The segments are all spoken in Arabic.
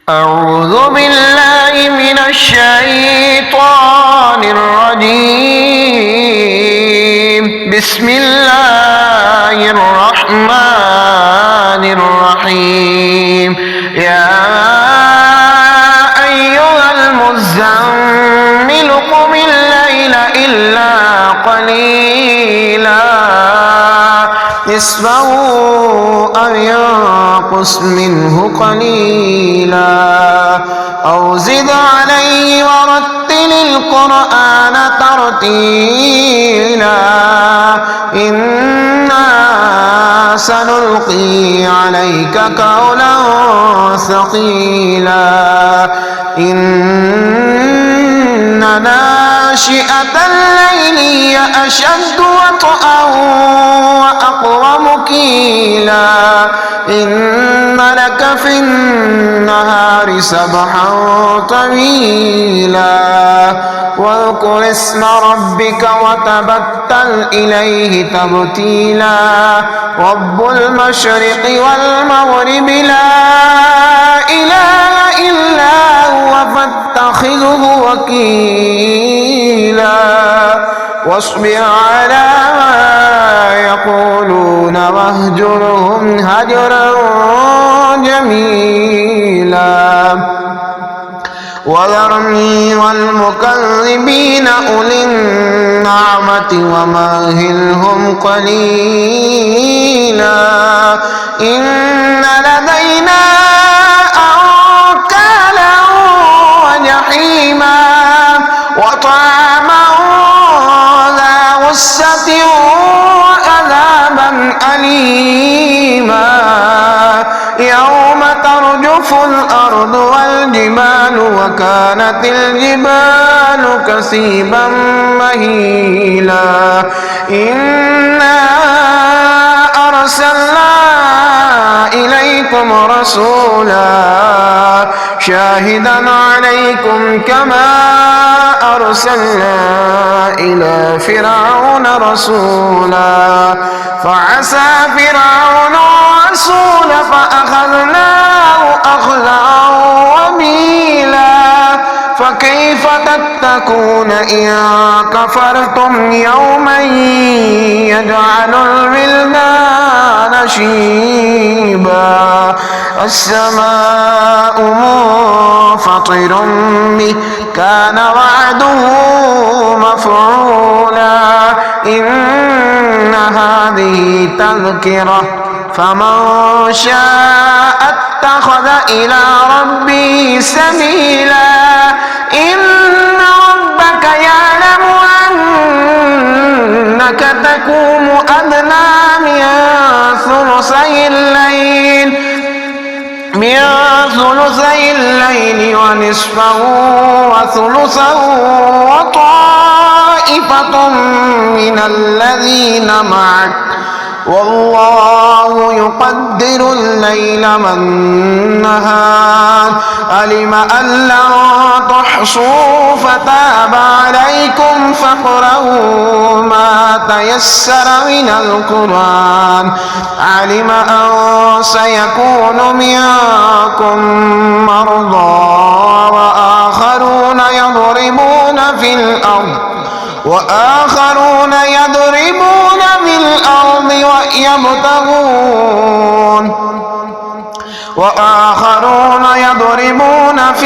أعوذ بالله من الشيطان الرجيم. بسم الله الرحمن الرحيم. يا أيها المزمل قم الليل إلا قليلا نصفه أو ينقص منه قليلا أو زد عليه ورتل القرآن ترتيلا إنا سنلقي عليك قولا ثقيلا إن ناشئة الليل هي أشد وطئا وأقوم قيلا إن لك في النهار سبحا طويلا واذكر اسم ربك وتبتل إليه تبتيلا رب المشرق والمغرب لا إله إلا هو فاتخذه وكيلا واصبر على ما يقولون واهجرهم هجرا جميلا وذرني والمكذبين أولي النعمة ومهلهم قليلا إن لدينا أنكالا وجحيما وطعاما ذا غصة وعذابا أليما يوم ترجف الأرض والجبال وكانت الجبال كثيبا مهيلا إنا أرسلنا إليكم رسولا شاهدا عليكم كما أرسلنا إلى فرعون رسولا فعسى فرعون الرسول فأخذناه أخذا وبيلا فكيف تتقون إن كفرتم يوما يجعل الولدان شيبا السماء منفطر به كان وعده مفعولا إن هذه تذكرة فمن شاء اتخذ إلى ربه سبيلا إن ربك يعلم أنك تقوم أدنى من ثلثي الليل ونصفه وثلثه وطائفة من الذين معك والله يقدر الليل والنهار علم أن لن تحصوا فتاب عليكم فاقرؤوا ما تيسر من القرآن علم أن سيكون منكم مرضى وآخرون يضربون في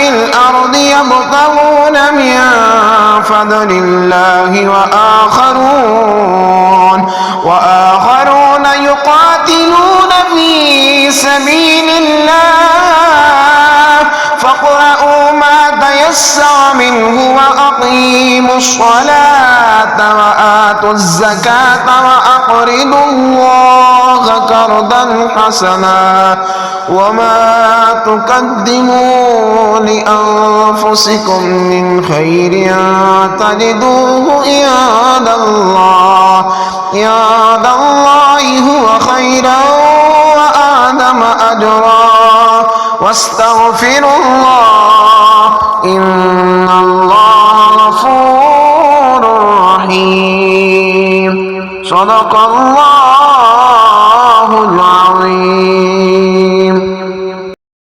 الأرض يبتغون من فضل الله وآخرون يقاتلون في سبيل الله فاقرؤوا ما تيسر منه وأقيموا الصلاة وآتوا الزكاة وأقرضوا الله قرضا حسنا وما تقدموا لأنفسكم من خير تجدوه عند الله هو خيرا وأعظم أجرا واستغفروا الله إن الله غفور رحيم صدق الله العظيم.